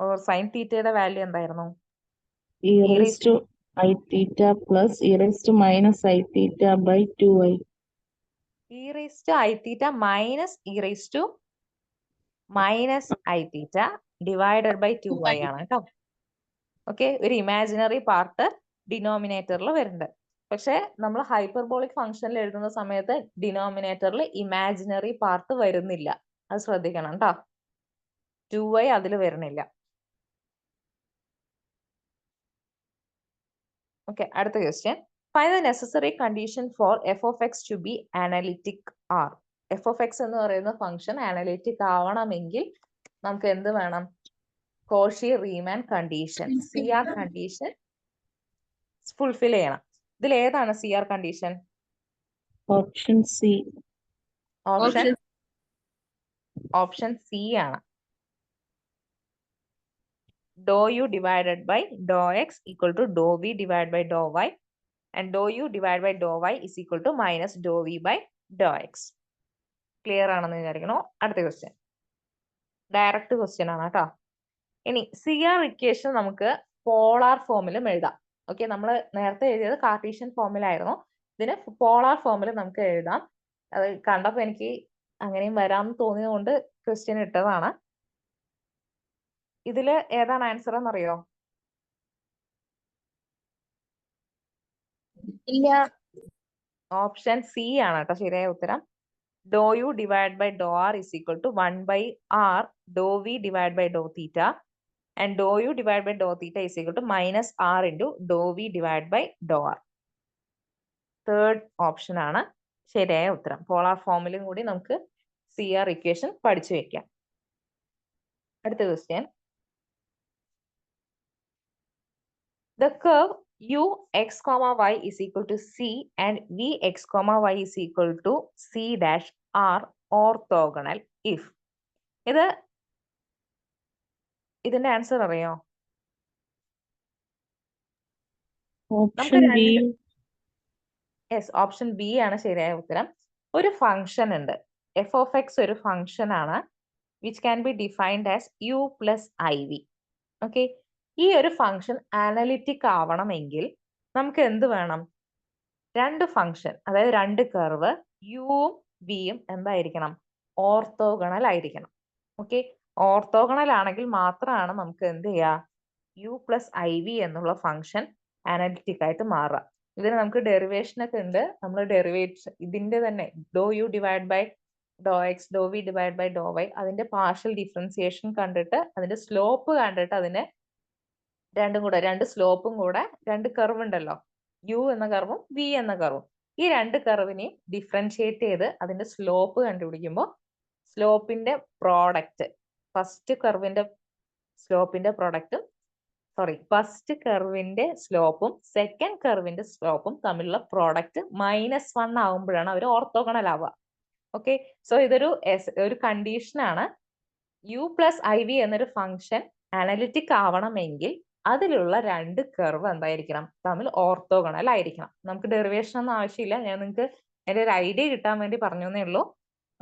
Or sign തീറ്റയുടെ value എന്തായിരുന്നു? E raised to I theta plus e raised to minus I theta by 2i. e raised to I theta minus e raised to minus I theta divided by 2i ആണ് കേട്ടോ. Okay, ഒരു imaginary part ഡിനോമിനേറ്ററിൽ വരുന്നുണ്ട്. പക്ഷെ നമ്മൾ hyperbolic ഫംഗ്ഷനിൽ എഴുതുന്ന സമയത്ത് ഡിനോമിനേറ്ററിൽ ഇമാജിനറി പാർട്ട് വരുന്നില്ല. അത് ശ്രദ്ധിക്കണം കേട്ടോ. 2i അതിൽ വരുന്നില്ല. ഓക്കെ, അടുത്ത question. Find the necessary condition for F of X to be analytic are. F of X എന്ന് പറയുന്ന ഫംഗ്ഷൻ അനലിറ്റിക് ആവണമെങ്കിൽ നമുക്ക് എന്ത് വേണം? Cauchy Riemann condition, CR condition fulfil ചെയ്യണം. ഇതിൽ ഏതാണ് CR condition? Option C. Option C ആണ്. Do U divided by Dr X equal to do V divide by do Y and do U divide by do Y is equal to minus Dr V by Dr x. Clear ആണെന്ന് വിചാരിക്കണോ? അടുത്ത question direct question ആണ് കേട്ടോ. ഇനി CR equation നമുക്ക് polar ഫോമിലും എഴുതാം. Okay, നമ്മൾ നേരത്തെ എഴുതിയത് കാർട്ടീഷ്യൻ ഫോമിലായിരുന്നു. ഇതിന് പോളാർ ഫോമിൽ നമുക്ക് എഴുതാം. അത് കണ്ടപ്പോൾ എനിക്ക് അങ്ങനെയും വരാമെന്ന് തോന്നിയത് കൊണ്ട് ക്വസ്റ്റ്യൻ ഇട്ടതാണ്. ഇതില് ഏതാണ് ആൻസർ എന്നറിയോ? ഇല്ല. ഓപ്ഷൻ സി ആണ് കേട്ടോ ശരിയായ ഉത്തരം. Do U divide by do R is equal to 1 by R do V divide by do theta and dou u divided by dou theta is equal to minus r into dou v divided by dou r. Third option ആണ് ശരിയായ ഉത്തരം. Polar ഫോമിലും കൂടി നമുക്ക് CR equation പഠിച്ചു വെക്കാം. അടുത്ത question. The curve ux, y is equal to c and vx, y is equal to c dash are orthogonal if. ഇതിന്റെ answer അറിയോ? Option B. Yes, option B ആണ് ശരിയായ ഉത്തരം. ഒരു ഫംഗ്ഷൻ ഉണ്ട്, എഫ് ഓഫ് എക്സ് ഒരു ഫംഗ്ഷൻ ആണ്, which can be defined as u plus i v. Okay, ഈ ഒരു ഫംഗ്ഷൻ അനലിറ്റിക് ആവണമെങ്കിൽ നമുക്ക് എന്ത് വേണം? രണ്ട് ഫംഗ്ഷൻ, അതായത് രണ്ട് കർവ് യുവും വിയും എന്തായിരിക്കണം? ഓർത്തോഗണൽ ആയിരിക്കണം. ഓക്കെ, ഓർത്തോഗണൽ ആണെങ്കിൽ മാത്രമാണ് നമുക്ക് എന്ത് ചെയ്യുക? യു പ്ലസ് ഐ വി എന്നുള്ള ഫംഗ്ഷൻ അനലിറ്റിക് ആയിട്ട് മാറുക. ഇതിന് നമുക്ക് ഡെറിവേഷൻ ഒക്കെ ഉണ്ട്. നമ്മൾ ഡെറിവേഷൻ ഇതിന്റെ തന്നെ do U divide by Dr X, do V divide by do Y, അതിന്റെ പാർഷ്യൽ ഡിഫറൻസിയേഷൻ കണ്ടിട്ട് അതിന്റെ സ്ലോപ്പ് കണ്ടിട്ട് അതിന് രണ്ടും കൂടെ, രണ്ട് സ്ലോപ്പും കൂടെ, രണ്ട് കർവ് ഉണ്ടല്ലോ, യു എന്ന കർവും വി എന്ന കർവും, ഈ രണ്ട് കർവിനെയും ഡിഫറൻഷിയേറ്റ് ചെയ്ത് അതിന്റെ സ്ലോപ്പ് കണ്ടുപിടിക്കുമ്പോൾ സ്ലോപ്പിന്റെ പ്രോഡക്റ്റ്, ഫസ്റ്റ് കർവിന്റെ സ്ലോപ്പിന്റെ പ്രോഡക്റ്റും ഫസ്റ്റ് കർവിന്റെ സ്ലോപ്പും സെക്കൻഡ് കർവിന്റെ സ്ലോപ്പും തമ്മിലുള്ള പ്രോഡക്റ്റ് -1 ആകുമ്പോഴാണ് അവർ ഓർത്തോഗണൽ ആവുക. ഓക്കെ, സോ ഇതൊരു കണ്ടീഷനാണ്. യു പ്ലസ് ഐ വി എന്നൊരു ഫംഗ്ഷൻ അനലിറ്റിക് ആവണമെങ്കിൽ അതിലുള്ള രണ്ട് കർവ് എന്തായിരിക്കണം? തമ്മിൽ ഓർത്തോഗണൽ ആയിരിക്കണം. നമുക്ക് ഡെറിവേഷൻ ഒന്നും ആവശ്യമില്ല, ഞാൻ നിങ്ങൾക്ക് അതിന്റെ ഒരു ഐഡിയ കിട്ടാൻ വേണ്ടി പറഞ്ഞു എന്നേ ഉള്ളൂ.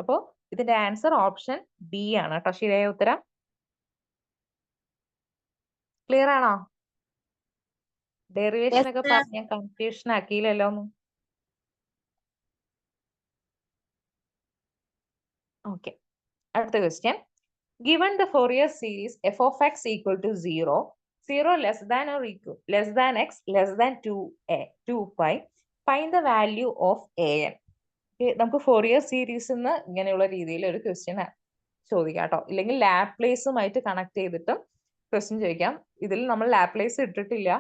അപ്പോൾ ഇതിന്റെ ആൻസർ ഓപ്ഷൻ ബി ആണ് കേട്ടോ, ശരിയായ ഉത്തരം. ക്ലിയർ ആണോ? ഡെറിവേഷൻ ഒക്കെ പറഞ്ഞ കൺഫ്യൂഷൻ ആക്കിയില്ലല്ലോ ഒന്നും. ഓക്കെ, അടുത്ത question. Given the Fourier series f of x equal to 0, 0 less than or equal less than x less than 2 pi, find the value of an. നമുക്ക് ഫോറിയർ സീരീസ് ഇങ്ങനെയുള്ള രീതിയിൽ ഒരു question ചോദിക്കാം കേട്ടോ. ഇല്ലെങ്കിൽ ലാപ്ലേസുമായിട്ട് കണക്ട് ചെയ്തിട്ടും ക്വസ്റ്റ്യൻ ചോദിക്കാം. ഇതിൽ നമ്മൾ ലാപ്ലേസ് ഇട്ടിട്ടില്ല.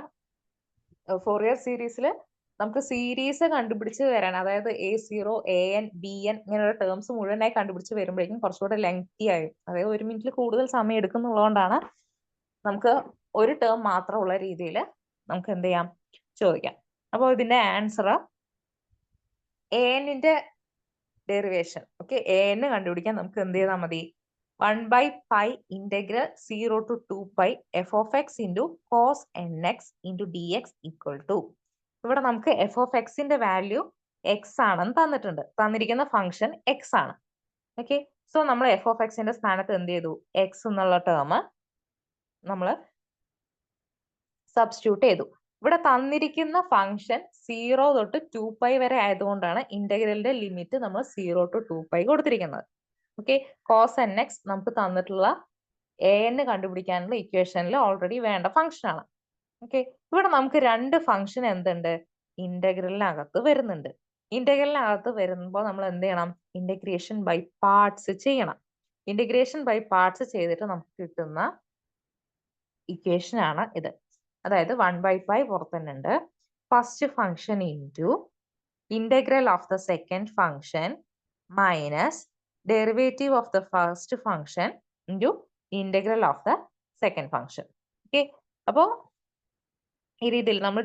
ഫോറിയർ സീരീസിൽ നമുക്ക് സീരീസ് കണ്ടുപിടിച്ച് വരാൻ, അതായത് A0, AN, BN ഇങ്ങനെയുള്ള ടേംസ് മുഴുവനായി കണ്ടുപിടിച്ച് വരുമ്പോഴേക്കും കുറച്ചുകൂടെ ലെങ്തി ആയി, അതായത് 1 മിനിറ്റിൽ കൂടുതൽ സമയം എടുക്കുന്നുള്ളതുകൊണ്ടാണ് നമുക്ക് ഒരു ടേം മാത്രമുള്ള രീതിയിൽ നമുക്ക് എന്ത് ചെയ്യാം, ചോദിക്കാം. അപ്പോൾ ഇതിന്റെ ആൻസർ ANന്റെ ഡെറിവേഷൻ. ഓക്കെ, AN കണ്ടുപിടിക്കാൻ നമുക്ക് എന്ത് ചെയ്താൽ മതി? 1/π integral 0 to 2π f of x into cos nx into dx equal to. ഇവിടെ നമുക്ക് എഫ് ഓഫ് എക്സിന്റെ വാല്യൂ എക്സ് ആണെന്ന് തന്നിട്ടുണ്ട്. തന്നിരിക്കുന്ന ഫംഗ്ഷൻ എക്സ് ആണ്. ഓക്കെ, സോ നമ്മൾ എഫ് ഓഫ് എക്സിന്റെ സ്ഥാനത്ത് എന്ത് ചെയ്തു? എക്സ് എന്നുള്ള ടേം നമ്മൾ സബ്സ്റ്റിറ്റ്യൂട്ട് ചെയ്തു. ഇവിടെ തന്നിരിക്കുന്ന ഫംഗ്ഷൻ 0 തൊട്ട് 2π വരെ ആയതുകൊണ്ടാണ് ഇന്റഗ്രലിന്റെ ലിമിറ്റ് നമ്മൾ 0 to 2π കൊടുത്തിരിക്കുന്നത്. ഓക്കെ, കോസ് എൻ എക്സ് നമുക്ക് തന്നിട്ടുള്ള an കണ്ടുപിടിക്കാനുള്ള ഇക്വേഷനിൽ ഓൾറെഡി വേണ്ട ഫംഗ്ഷൻ ആണ്. ഓക്കെ, ഇവിടെ നമുക്ക് രണ്ട് ഫംഗ്ഷൻ എന്തുണ്ട്? ഇന്റഗ്രലിനകത്ത് വരുന്നുണ്ട്. ഇന്റഗ്രലിനകത്ത് വരുമ്പോൾ നമ്മൾ എന്ത് ചെയ്യണം? ഇന്റഗ്രേഷൻ ബൈ പാർട്സ് ചെയ്യണം. ഇന്റഗ്രേഷൻ ബൈ പാർട്സ് ചെയ്തിട്ട് നമുക്ക് കിട്ടുന്ന ഇക്വേഷൻ ആണ് ഇത്. അതായത് 1/π പുറത്തുണ്ട്, first function into integral of the second function minus derivative of the first function into integral of the second function. Okay, അപ്പോൾ ഈ രീതിയിൽ നമ്മൾ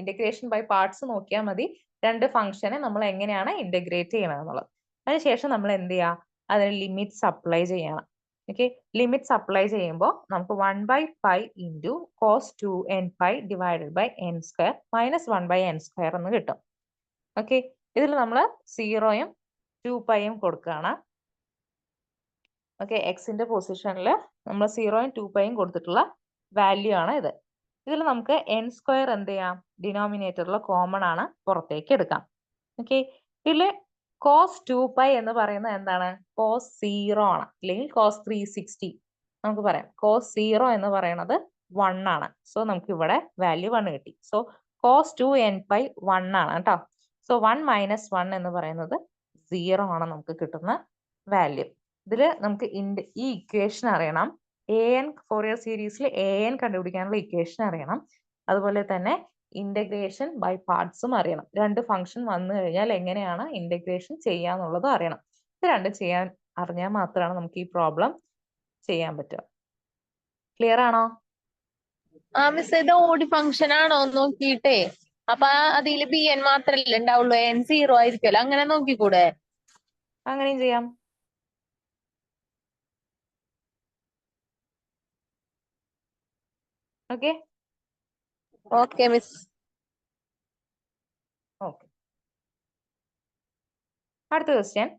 ഇന്റഗ്രേഷൻ ബൈ പാർട്സ് നോക്കിയാൽ മതി, രണ്ട് ഫംഗ്ഷനെ നമ്മൾ എങ്ങനെയാണ് ഇന്റഗ്രേറ്റ് ചെയ്യണം എന്നുള്ളത്. അതിനുശേഷം നമ്മൾ എന്ത് ചെയ്യുക? അതിന് ലിമിറ്റ്സ് അപ്ലൈ ചെയ്യണം. ഓക്കെ, ലിമിറ്റ്സ് അപ്ലൈ ചെയ്യുമ്പോൾ നമുക്ക് 1/π into cos 2nπ divided by n² minus 1/n² എന്ന് കിട്ടും. ഓക്കെ, ഇതിൽ നമ്മൾ 0യും 2πയും കൊടുക്കുകയാണ്. ഓക്കെ, എക്സിന്റെ പൊസിഷനിൽ നമ്മൾ 0യും 2πയും കൊടുത്തിട്ടുള്ള വാല്യൂ ആണ് ഇത്. ഇതിൽ നമുക്ക് n² എന്ത് ചെയ്യാം? ഡിനോമിനേറ്ററിൽ കോമൺ ആണ്, പുറത്തേക്ക് എടുക്കാം. ഓക്കെ, ഇതിൽ കോസ് 2π എന്ന് പറയുന്നത് എന്താണ്? കോസ് 0 ആണ്, അല്ലെങ്കിൽ കോസ് 360 നമുക്ക് പറയാം. കോസ് 0 എന്ന് പറയുന്നത് 1 ആണ്. സോ നമുക്ക് ഇവിടെ വാല്യൂ 1 കിട്ടി. സോ കോസ് 2nπ 1 ആണ് കേട്ടോ. സോ 1 - 1 എന്ന് പറയുന്നത് 0 ആണ് നമുക്ക് കിട്ടുന്ന വാല്യൂ. ഇതിൽ നമുക്ക് ഈ ഇക്വേഷൻ അറിയണം. an ഫോറിയർ സീരീസിൽ an കണ്ടുപിടിക്കാനുള്ള ഇക്വേഷൻ അറിയണം. അതുപോലെ തന്നെ ഇന്റഗ്രേഷൻ ബൈ പാർട്സും അറിയണം. രണ്ട് ഫംഗ്ഷൻ വന്നു കഴിഞ്ഞാൽ എങ്ങനെയാണ് ഇന്റഗ്രേഷൻ ചെയ്യാന്നുള്ളത് അറിയണം. ഇത് രണ്ടും ചെയ്യാൻ അറിഞ്ഞാൽ മാത്രമാണ് നമുക്ക് ഈ പ്രോബ്ലം ചെയ്യാൻ പറ്റുക. ക്ലിയർ ആണോ? ആ മിസ് ഇത് ഓടി ഫംഗ്ഷൻ ആണോ നോക്കിയിട്ടേ അപ്പൊ അതില് bn മാത്രല്ലേ ഉണ്ടാവുള്ളൂ, n 0 ആയിരിക്കുമല്ലോ, അങ്ങനെ നോക്കിക്കൂടെ? അങ്ങനെയും ചെയ്യാം. Okay okay miss. ഓക്കെ. അടുത്ത question.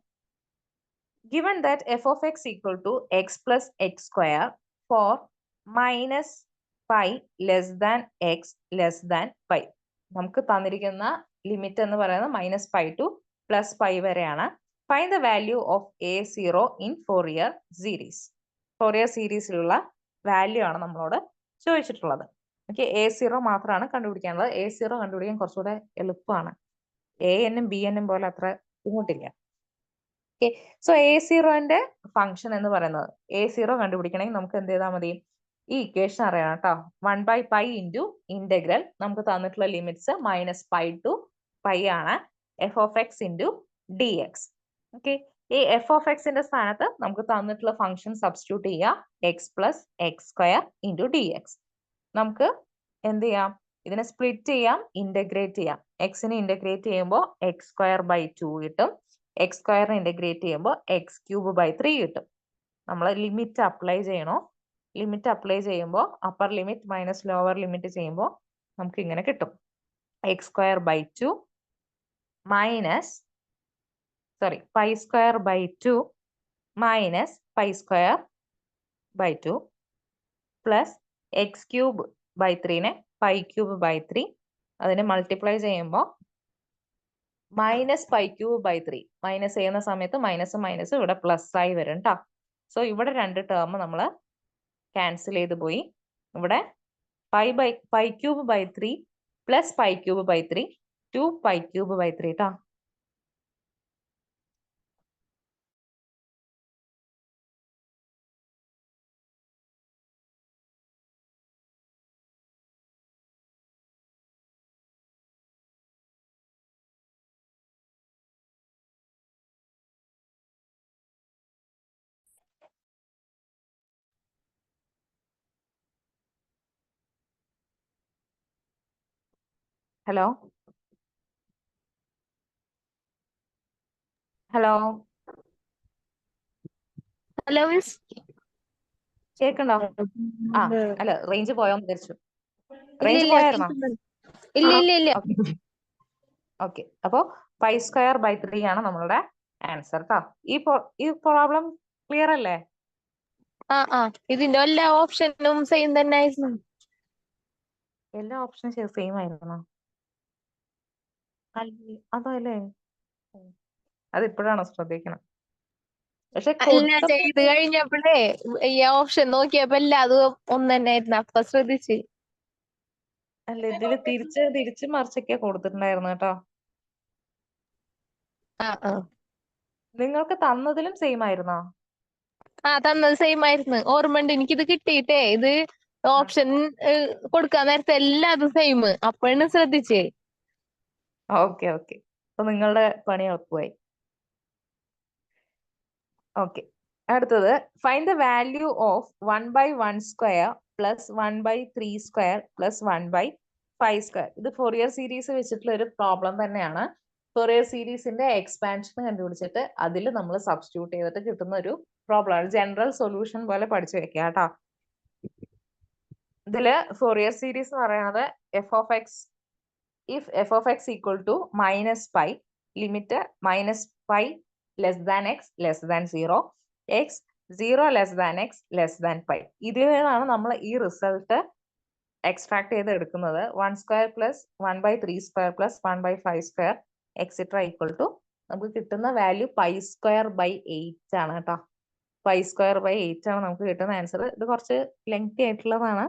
Given that f of x equal to x plus x square for minus pi less than x less than pi. നമുക്ക് തന്നിരിക്കുന്ന ലിമിറ്റ് എന്ന് പറയുന്നത് minus pi to plus pi വരെയാണ്. Find the value of a0 in Fourier series. Fourier സീരീസിലുള്ള value ആണ് നമ്മളോട് ചോദിച്ചിട്ടുള്ളത്. Okay, a0 മാത്രമാണ് കണ്ടുപിടിക്കാനുള്ളത്. a0 കണ്ടുപിടിക്കാൻ കുറച്ചുകൂടെ എളുപ്പമാണ്. an-ഉം bn-ഉം പോലെ അത്ര ബുദ്ധിമുട്ടില്ല. ഓക്കെ, സോ a0ന്റെ ഫംഗ്ഷൻ എന്ന് പറയുന്നത് a0 കണ്ടുപിടിക്കണമെങ്കിൽ നമുക്ക് എന്ത് ചെയ്താൽ മതി? ഈ ഇക്വേഷൻ അറിയണം കേട്ടോ. 1/π ഇൻറ്റു ഇന്റഗ്രൽ നമുക്ക് തന്നിട്ടുള്ള limits minus pi to pi ആണ്, F of X into D X. Okay, ഈ എഫ് ഓഫ് എക്സിന്റെ സ്ഥാനത്ത് നമുക്ക് തന്നിട്ടുള്ള ഫംഗ്ഷൻ സബ്സ്റ്റിറ്റ്യൂട്ട് ചെയ്യാം, X plus X square into D X. നമുക്ക് എന്ത് ചെയ്യാം? ഇതിനെ സ്പ്ലിറ്റ് ചെയ്യാം, ഇന്റഗ്രേറ്റ് ചെയ്യാം. എക്സിനെ ഇന്റഗ്രേറ്റ് ചെയ്യുമ്പോൾ എക്സ് സ്ക്വയർ ബൈ 2 കിട്ടും. എക്സ് സ്ക്വയറിനെ ഇന്റഗ്രേറ്റ് ചെയ്യുമ്പോൾ എക്സ് ക്യൂബ് ബൈ 3 കിട്ടും. നമ്മൾ ലിമിറ്റ് അപ്ലൈ ചെയ്യണോ? ലിമിറ്റ് അപ്ലൈ ചെയ്യുമ്പോൾ upper limit minus lower limit ചെയ്യുമ്പോൾ നമുക്ക് ഇങ്ങനെ കിട്ടും. X square by 2 minus pi square by 2 minus pi square by 2 plus X cube by 3നെ പൈ ക്യൂബ് ബൈ 3, അതിനെ മൾട്ടിപ്ലൈ ചെയ്യുമ്പോൾ minus pi cube by 3. Minus ചെയ്യുന്ന സമയത്ത് മൈനസ് മൈനസ് ഇവിടെ പ്ലസ് ആയി വരും കേട്ടോ. സോ ഇവിടെ രണ്ട് ടേം നമ്മൾ ക്യാൻസൽ ചെയ്ത് പോയി. ഇവിടെ pi cube by 3 plus pi cube by 3 2 pi cube by 3 കേട്ടോ. Hello hello hello miss. കേൾക്കണ്ടോ? ആ അല്ല, റേഞ്ച് പോയോന്ന് വിചാരിച്ചു. ഇല്ല റേഞ്ച് ഇല്ല പോയായിരുന്നോ? ഇല്ല ഇല്ല ഇല്ല. ഓക്കെ, അപ്പോ പൈ സ്ക്വയർ ബൈ 3 ആണ് നമ്മളുടെ ആൻസർ കേട്ടോ. ഈ പ്രോബ്ലം ക്ലിയർ അല്ലേ? ആ ആ ഇതിന്റെ എല്ലാ ഓപ്ഷനും സെയിം തന്നെ ആയിരുന്നു. എല്ലാ ഓപ്ഷനും സെയിം ആയിരുന്നോ? അതല്ലേ, അതിപ്പോഴാണോ ശ്രദ്ധിക്കണം? പക്ഷെ അല്ല, ചെയ്ത് കഴിഞ്ഞപ്പോഴേ ഈ ഓപ്ഷൻ നോക്കിയപ്പോ എല്ലാതും ഒന്ന് തന്നെ ആയിരുന്നു, അപ്പൊ ശ്രദ്ധിച്ച്. അല്ല, ഇതില് തിരിച്ച് മറിച്ചൊക്കെ കൊടുത്തിട്ടുണ്ടായിരുന്നു കേട്ടോ. ആ ആ നിങ്ങൾക്ക് തന്നതിലും സെയിം ആയിരുന്നോ? ആ തന്നത് സെയിം ആയിരുന്നു. ഓർമ്മയുണ്ട് എനിക്കിത് കിട്ടിയിട്ടേ. ഇത് ഓപ്ഷൻ കൊടുക്കാൻ നേരത്തെ എല്ലാതും സെയിം, അപ്പോഴാണ് ശ്രദ്ധിച്ചേ. ഓക്കെ ഓക്കെ, അപ്പൊ നിങ്ങളുടെ പണി എളുപ്പമായി. ഓക്കെ, അടുത്തത്. Find the value of 1/1 square plus 1/3 square plus 1/5 square. ഇത് ഫോറിയർ സീരീസ് വെച്ചിട്ടുള്ള ഒരു പ്രോബ്ലം തന്നെയാണ്. ഫോറിയർ സീരീസിന്റെ എക്സ്പാൻഷൻ കണ്ടുപിടിച്ചിട്ട് അതിൽ നമ്മൾ സബ്സ്റ്റിറ്റ്യൂട്ട് ചെയ്തിട്ട് കിട്ടുന്ന ഒരു പ്രോബ്ലം ആണ്. ജനറൽ സൊല്യൂഷൻ പോലെ പഠിച്ചു വെക്കുക കേട്ടോ. ഇതില് ഫോറിയർ സീരീസ് എന്ന് പറയുന്നത് f of x, if f of x equal to minus pi, limit minus pi less than x less than 0, x 0 less than x less than pi. ഇതിൽ നിന്നാണ് നമ്മൾ ഈ റിസൾട്ട് എക്സ്ട്രാക്ട് ചെയ്ത് എടുക്കുന്നത്. 1 square plus 1/3 square plus 1/5 square etcetera equal to നമുക്ക് കിട്ടുന്ന value pi square by 8 ആണ് കേട്ടോ. പൈ സ്ക്വയർ ബൈ 8 ആണ് നമുക്ക് കിട്ടുന്ന ആൻസർ. ഇത് കുറച്ച് ലെങ്തി ആയിട്ടുള്ളതാണ്,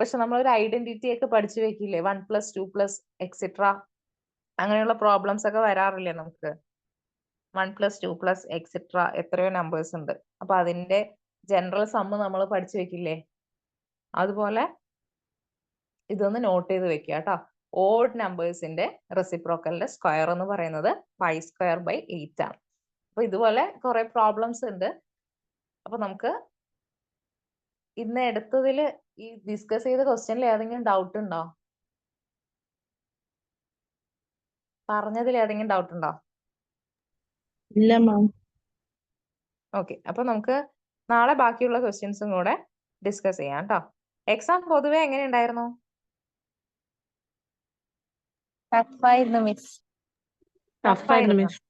പക്ഷെ നമ്മളൊരു ഐഡന്റിറ്റി ഒക്കെ പഠിച്ചു വെക്കില്ലേ, 1 + 2 + എക്സെട്ര, അങ്ങനെയുള്ള പ്രോബ്ലംസ് ഒക്കെ വരാറില്ലേ നമുക്ക്. 1 + 2 + എക്സെട്ര എത്രയോ നമ്പേഴ്സ് ഉണ്ട്. അപ്പൊ അതിന്റെ ജനറൽ സമ്മ് നമ്മൾ പഠിച്ചു വെക്കില്ലേ, അതുപോലെ ഇതൊന്ന് നോട്ട് ചെയ്ത് വെക്കുക കേട്ടോ. ഓഡ് നമ്പേഴ്സിന്റെ റെസിപ്രോക്കലിന്റെ സ്ക്വയർ എന്ന് പറയുന്നത് 5² ആണ്. അപ്പൊ ഇതുപോലെ കുറെ പ്രോബ്ലംസ് ഉണ്ട്. അപ്പൊ നമുക്ക് ഇന്ന് എടുത്തതിൽ ഈ ഡിസ്കസ് ചെയ്ത ക്വസ്റ്റ്യനിൽ ഏതെങ്കിലും ഡൗട്ട് ഉണ്ടോ? പറഞ്ഞതിൽ ഏതെങ്കിലും ഡൗട്ട് ഉണ്ടോ? ഇല്ല മാം. ഓക്കെ, അപ്പൊ നമുക്ക് നാളെ ബാക്കിയുള്ള ക്വസ്റ്റ്യൻസും കൂടെ ഡിസ്കസ് ചെയ്യാം കേട്ടോ. എക്സാം പൊതുവെ എങ്ങനെ ഉണ്ടായിരുന്നു? ടഫായിരുന്നു മിസ്. ടഫായിരുന്നു ടഫായിരുന്നു. മിസ്.